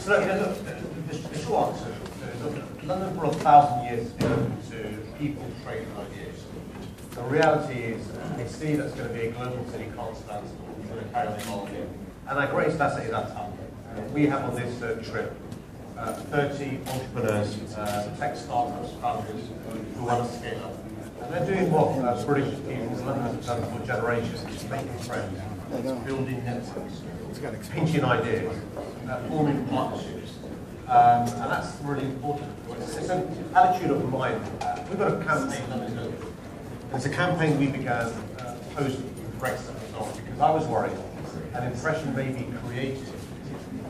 So the short answer is London for 1,000 years is open to people, trade, and ideas. The reality is a city that's going to be a global city can't stand still. It's going to carry on evolving. And our greatest asset is our talent. We have on this trip 30 entrepreneurs, tech startups, founders who want to scale up. And they're doing what British people in London have done for generations, making friends, building networks, pitching ideas, forming partnerships. And that's really important. It's an attitude of mind. We've got a campaign, and it's a campaign we began post-Brexit result because I was worried an impression may be created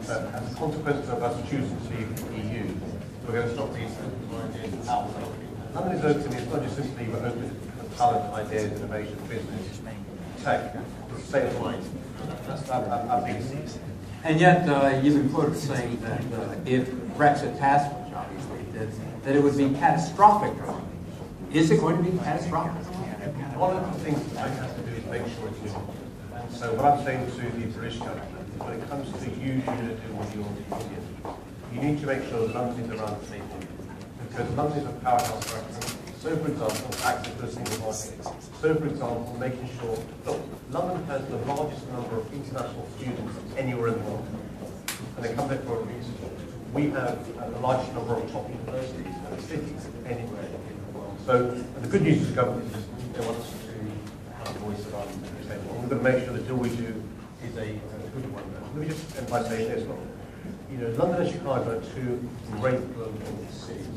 that as a consequence of us choosing to leave the EU, we're going to stop these ideas out there. London is open, it's not just simply we're open to talent, ideas, innovation, business, tech, it's state of mind. That's our biggest need. And yet, you've been quoted saying that if Brexit passed, which obviously it did, that it would be catastrophic. Is it going to be catastrophic? One of the things that I have to do is make sure it's doable. And so what I'm saying to the British government is when it comes to you doing a deal with your union, you need to make sure that London is around the table. Because London is a powerhouse for everything. So, for example, access to a single market. So, for example, making sure, look, London has the largest number of international students anywhere in the world. And they come there for a reason. We have the largest number of top universities and cities anywhere in the world. So, the good news is the government is they want us to have a voice around the table. We're going to make sure the deal we do is a good one. Let me just end by saying this. London and Chicago are two great global cities.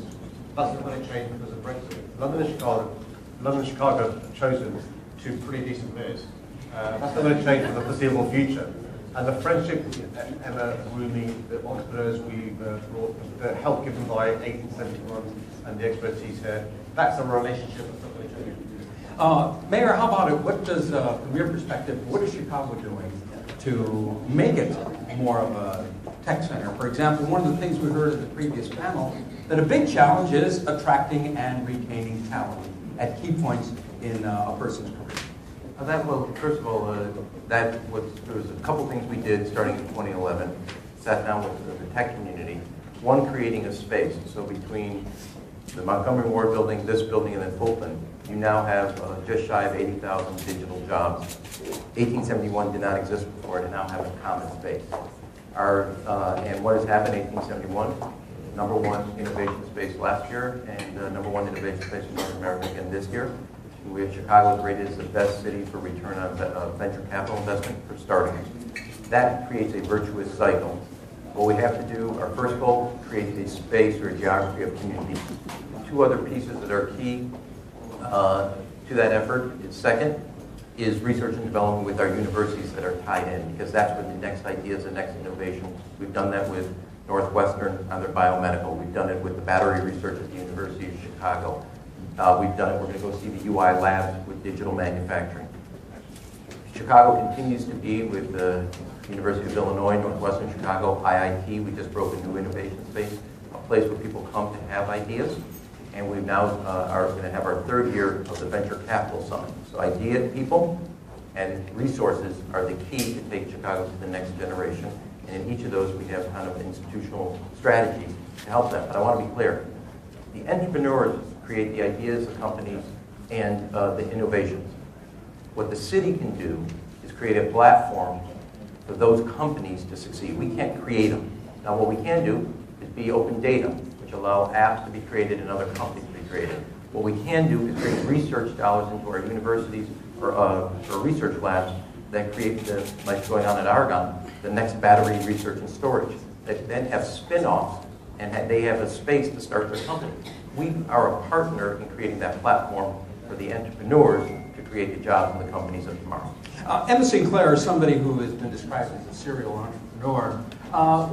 That's not going to change because of Brexit. London and Chicago have chosen two pretty decent mayors. That's not going to change for the foreseeable future. And the friendship with Emma, Rumi, the entrepreneurs we've brought, the help given by 1871 and the expertise here, that's a relationship that's not going to change. Mayor, how about it? What does, from your perspective, what is Chicago doing to make it more of a tech center? For example, one of the things we heard in the previous panel, that a big challenge is attracting and retaining talent at key points in a person's career. First of all, there was a couple things we did starting in 2011. Sat down with the tech community. One, creating a space. So between the Montgomery Ward building, this building, and then Fulton, you now have just shy of 80,000 digital jobs. 1871 did not exist before, to now have a common space. And what has happened in 1871? #1 innovation space last year, and #1 innovation space in North America again this year. We have Chicago rated as the best city for return on venture capital investment for startups. That creates a virtuous cycle. What we have to do, our first goal, create a space or a geography of community. Two other pieces that are key to that effort. Second is research and development with our universities that are tied in, because that's where the next ideas, the next innovation. We've done that with Northwestern on their biomedical. We've done it with the battery research at the University of Chicago. We've done it, we're going to go see the UI labs with digital manufacturing. Chicago continues to be with the University of Illinois, Northwestern Chicago, IIT. We just broke a new innovation space, a place where people come to have ideas. And we now are going to have our third year of the Venture Capital Summit. So idea people and resources are the key to take Chicago to the next generation. And in each of those, we have kind of institutional strategies to help them. But I want to be clear. The entrepreneurs create the ideas, the companies, and the innovations. What the city can do is create a platform for those companies to succeed. We can't create them. Now, what we can do is be open data, which allow apps to be created and other companies to be created. What we can do is create research dollars into our universities or research labs that create, like going on at Argonne, the next battery research and storage, that then have spin-offs and they have a space to start their company. We are a partner in creating that platform for the entrepreneurs to create the jobs and the companies of tomorrow. Emma Sinclair is somebody who has been described as a serial entrepreneur.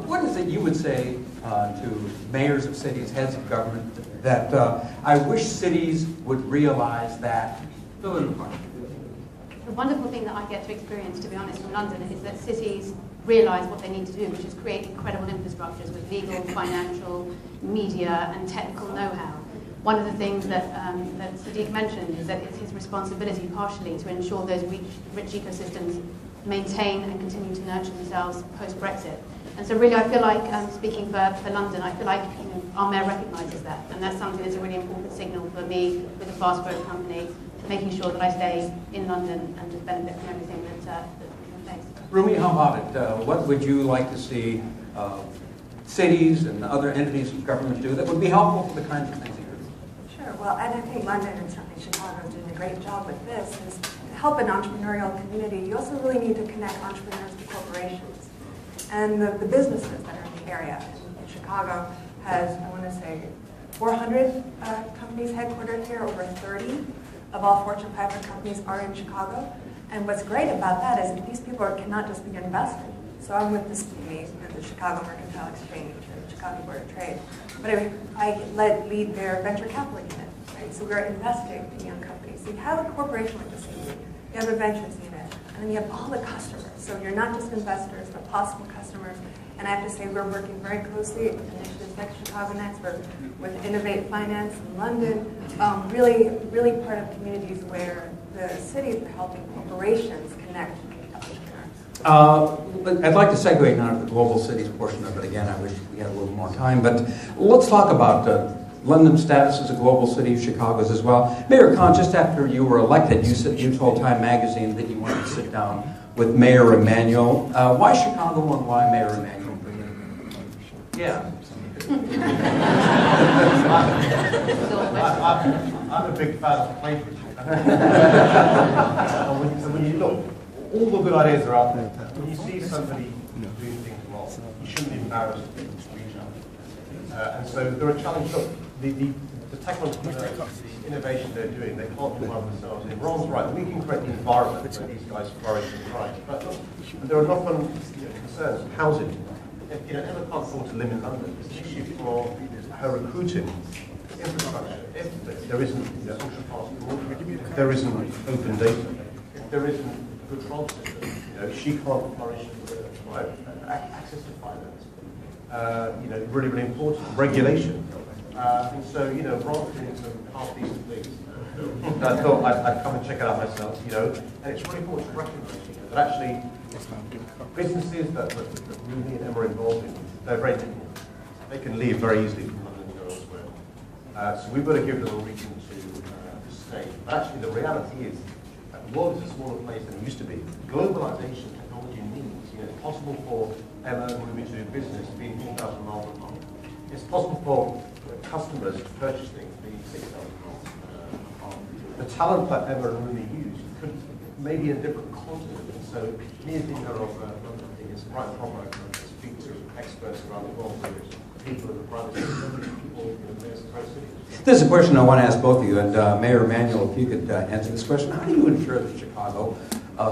What is it you would say to mayors of cities, heads of government, that I wish cities would realize that? Fill in the blank. The wonderful thing that I get to experience, to be honest, from London is that cities realize what they need to do, which is create incredible infrastructures with legal, financial, media, and technical know-how. One of the things that Sadiq mentioned is that it's his responsibility partially to ensure those rich ecosystems maintain and continue to nurture themselves post-Brexit. And so really I feel like, speaking for London, I feel like our mayor recognises that, and that's something that's a really important signal for me with a fast growth company, making sure that I stay in London and just benefit from everything that we can face. Rumi, how about it? What would you like to see cities and other entities of government do that would be helpful for the kinds of things that you're doing? Sure. Well, and I think London and certainly Chicago is doing a great job with this. Is to help an entrepreneurial community, you also really need to connect entrepreneurs to corporations and the businesses that are in the area. In Chicago has, I want to say, 400 companies headquartered here. Over 30 of all Fortune 500 companies are in Chicago. And what's great about that is that these people cannot just be invested. So I'm with this committee at the Chicago Mercantile Exchange and the Chicago Board of Trade. But I lead their venture capital unit, right? So we're investing in young companies. So you have a corporation like this unit, you have a ventures unit, and then you have all the customers. So you're not just investors, but possible customers. And I have to say we're working very closely with initiatives like Chicago Next, with Innovate Finance in London, really part of communities where the cities are helping corporations connect to entrepreneurs. I'd like to segue now to the global cities portion of it. Again, I wish we had a little more time, but let's talk about London's status as a global city, Chicago's as well. Mayor Khan, just after you were elected, you told Time Magazine that you wanted to sit down with Mayor Emanuel. Why Chicago and why Mayor Emanuel? Yeah. I'm a big fan of plagiarism. And when you look, all the good ideas are out there. When you see somebody doing things wrong, you shouldn't be embarrassed to reach out. And so there are challenges. Look, the technology, the innovation they're doing, they can't do by themselves. And Ron's right. We can create the environment where these guys flourish and thrive. But look, there are often concerns. Housing. Emma can't afford to live in London. It's an issue for her recruiting. Infrastructure. If there isn't social passport, if there isn't open data, if there isn't a good control system, she can't flourish. Right? Access to finance. Really, really important. Regulation. And so, Ron doing some half-decent things. I thought I'd come and check it out myself. And it's really important to recognise that actually businesses that Rooney and Emma are involved in, they're very different. They can leave very easily from London and go elsewhere. So we've got to give them a reason to stay. But actually, the reality is that the world is a smaller place than it used to be. Globalization, technology means it's possible for Emma and Ruby to do business being 4,000 miles apart. It's possible for customers to purchase things being 6,000 miles apart. The talent that Emma and Ruby use could maybe a different continent. And so me as leader of London, I think it's right proper to speak to experts around the world, people in the private sector, people in the great cities. This is a question I want to ask both of you, and Mayor Emanuel, if you could answer this question. How do you ensure that Chicago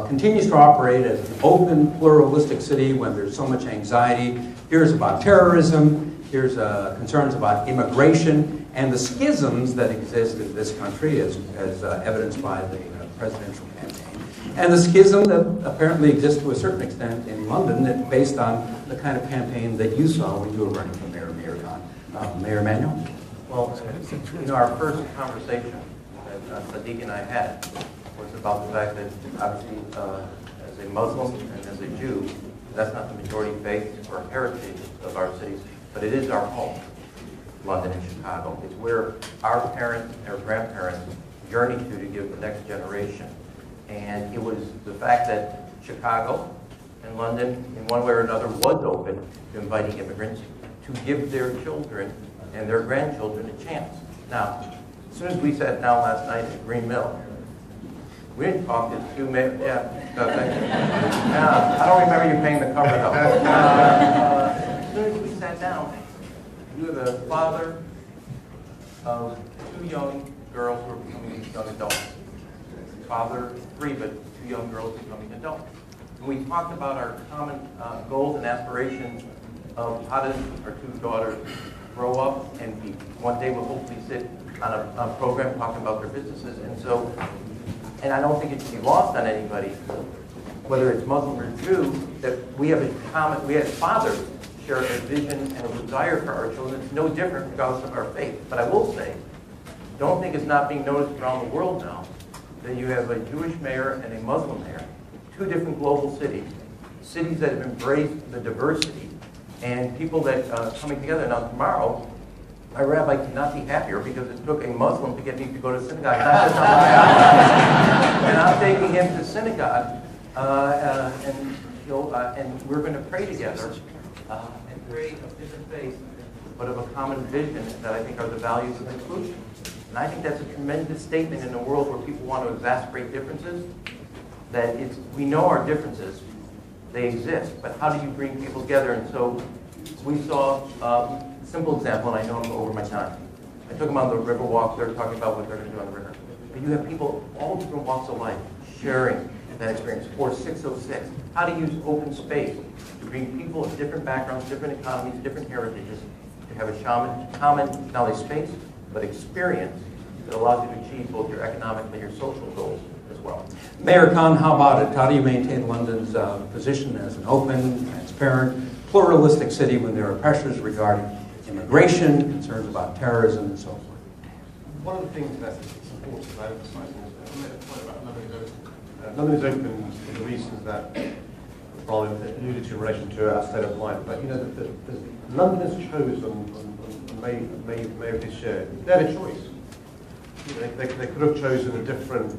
continues to operate as an open, pluralistic city when there's so much anxiety? Here's about terrorism, here's concerns about immigration, and the schisms that exist in this country as evidenced by the presidential campaign. And the schism that apparently exists to a certain extent in London based on the kind of campaign that you saw when you were running for mayor, Mayor Khan. Mayor Emanuel? Well, our first conversation that Sadiq and I had was about the fact that obviously as a Muslim and as a Jew, that's not the majority faith or heritage of our cities, but it is our home, London and Chicago. It's where our parents, our grandparents journeyed to give the next generation. And it was the fact that Chicago and London, in one way or another, was open to inviting immigrants to give their children and their grandchildren a chance. Now, as soon as we sat down last night at Green Mill, we didn't talk to two men. I don't remember you paying the cover though. As soon as we sat down, you were the father of two young girls who were becoming young adults. Father of three, but two young girls becoming adults. And we talked about our common goals and aspirations of how does our two daughters grow up and one day we'll hopefully sit on a program talking about their businesses. And I don't think it should be lost on anybody, whether it's Muslim or Jew, that we have as fathers share a vision and a desire for our children. It's no different regardless of our faith. But I will say, don't think it's not being noticed around the world now that you have a Jewish mayor and a Muslim mayor, two different global cities, cities that have embraced the diversity and people that coming together. Now tomorrow, my rabbi cannot be happier because it took a Muslim to get me to go to synagogue. Not just on my own. And I'm taking him to synagogue, and we're going to pray together and pray of different faiths, but of a common vision that I think are the values of inclusion. And I think that's a tremendous statement in a world where people want to exacerbate differences. That we know our differences, they exist, but how do you bring people together? And so we saw a simple example, and I know I'm over my time. I took them on the river walk. They're talking about what they're going to do on the river. But you have people all different walks of life sharing that experience. Or 606, how to use open space to bring people of different backgrounds, different economies, different heritages to have a common not only space, but experience that allows you to achieve both your economic and your social goals as well. Mayor Khan, how about it? How do you maintain London's position as an open, transparent, pluralistic city when there are pressures regarding immigration, concerns about terrorism, and so forth? One of the things that's important to emphasize is that I made a point about London is open. London is open for the reasons that Rahm alluded to in relation to our state of mind. But London has chosen on May of this year. They had a choice. They could have chosen a different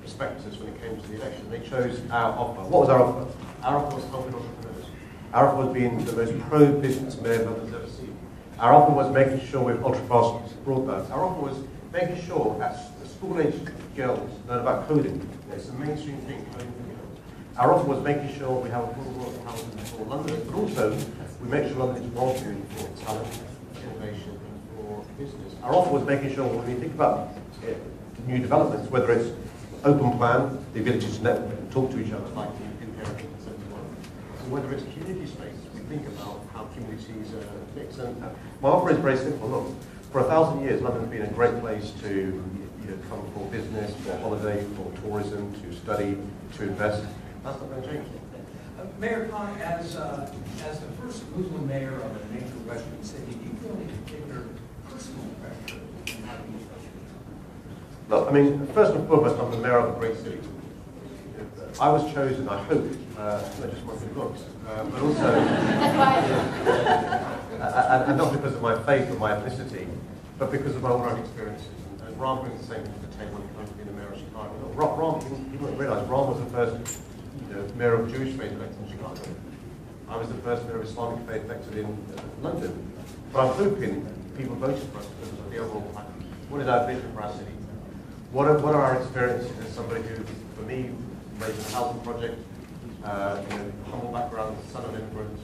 perspectives when it came to the election. They chose our offer. What was our offer? Our offer was helping entrepreneurs. Our offer was being the most pro-business mayor London's ever seen. Our offer was making sure with ultra-fast broadband. Our offer was making sure that school-age girls learn about coding. It's a mainstream thing, coding for girls. Our offer was making sure we have affordable housing for Londoners, but also we make sure London is welcoming for talent, innovation, and for business. Our offer was making sure when we think about new developments, whether it's open plan, the ability to network and talk to each other, like the inheritance and so on. So whether it's community space, we think about how communities mix. And my offer is very simple. Look, for 1,000 years, London's been a great place to come for business, for holiday, for tourism, to study, to invest. That's not going to change. Mayor Khan, as the first Muslim mayor of a major Western city, do you feel any particular personal pressure in how you Look, I mean, first and foremost, I'm the mayor of a great city. I was chosen, I hope, not just my good looks, but also, and not because of my faith or my ethnicity, but because of my own experiences. And Rahm brings the same to the table when it comes to being the mayor of Chicago. Rahm, you wouldn't realize, Rahm was the first mayor of Jewish faith elected in Chicago. I was the first mayor of Islamic faith elected in London. But I'm hoping people voted for us because of the overall package. What is our vision for our city? What are our experiences as somebody who, for me, raised a housing project, humble background, son of immigrants?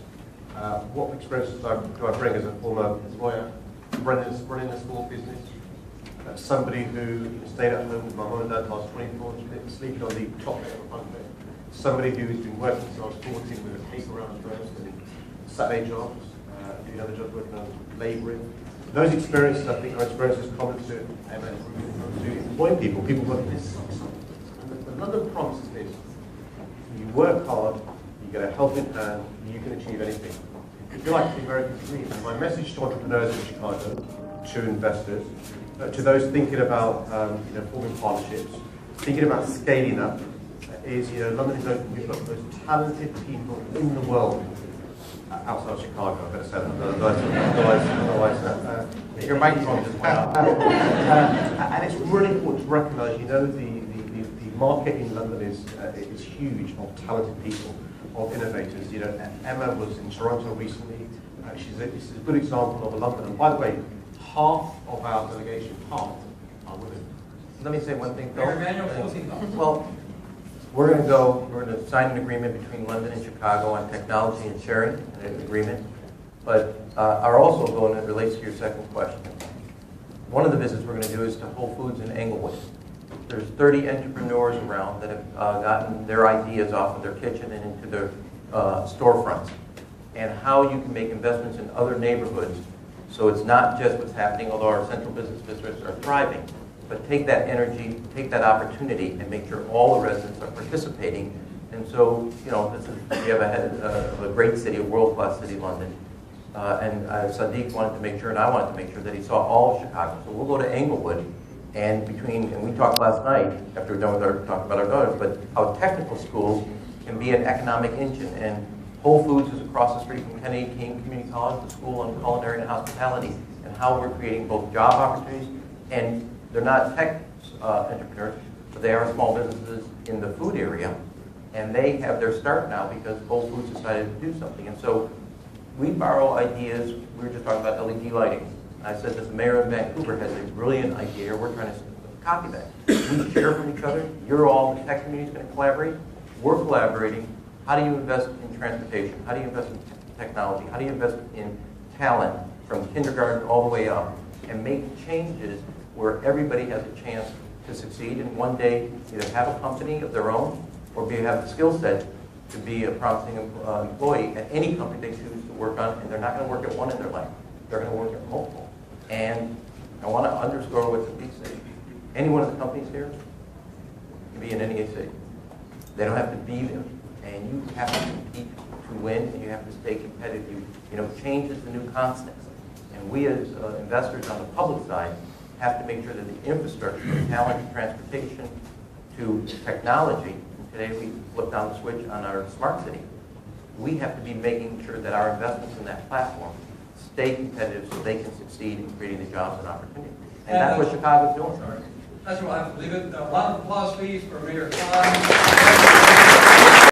What experiences do I bring as a former lawyer, running a small business? Somebody who stayed at home with my mum and dad last 24 years, sleeping on the top bit of a bunk bed. Somebody who's been working since I was 14 with a paper around first and Saturday jobs, doing other jobs, working on labouring. Those experiences, I think, are experiences common to Emanuel, to employ people. People work this and the London promise is this. You work hard, you get a helping hand, you can achieve anything. If you like the American dream, my message to entrepreneurs in Chicago, to investors, to those thinking about forming partnerships, thinking about scaling up, is London is open. We've got the most talented people in the world outside of Chicago. I better say that. Otherwise, Your microphone just went out. and it's really important to recognise. The market in London is huge of talented people, of innovators. Emma was in Toronto recently. She's a good example of a London. And by the way, half of our delegation, half, are women. Let me say one thing, Phil. Emanuel, Well, we're going to sign an agreement between London and Chicago on technology and sharing, an agreement. But are also going to relate to your second question. One of the visits we're going to do is to Whole Foods in Englewood. There's 30 entrepreneurs around that have gotten their ideas off of their kitchen and into their storefronts. And how you can make investments in other neighborhoods. So it's not just what's happening, although our central business districts are thriving. But take that energy, take that opportunity, and make sure all the residents are participating. And so, we have a great city, a world-class city, London. And Sadiq wanted to make sure, and I wanted to make sure that he saw all of Chicago. So we'll go to Englewood, and we talked last night, after we're done with talking about our daughters, but how technical schools can be an economic engine. And Whole Foods is across the street from Kennedy King Community College, the School on Culinary and Hospitality, and how we're creating both job opportunities, and they're not tech entrepreneurs, but they are small businesses in the food area, and they have their start now because Whole Foods decided to do something. And so we borrow ideas. We were just talking about LED lighting. I said that the mayor of Vancouver has a brilliant idea. We're trying to copy that. We share from each other. You're all, the tech community is going to collaborate. We're collaborating. How do you invest in transportation? How do you invest in technology? How do you invest in talent from kindergarten all the way up and make changes where everybody has a chance to succeed and one day either have a company of their own or have the skill set to be a promising employee at any company they choose to work on, and they're not going to work at one in their life. They're going to work at multiple. And I want to underscore what Sadiq said. Any one of the companies here can be in any city. They don't have to be there. And you have to compete to win, and you have to stay competitive. Change is the new constant. And we as investors on the public side have to make sure that the infrastructure, from talent to transportation to technology, and today we flipped on the switch on our smart city, we have to be making sure that our investments in that platform stay competitive so they can succeed in creating the jobs and opportunities. And that's what Chicago's doing. That's what I have to leave it. A round of applause, please, for Mayor Khan.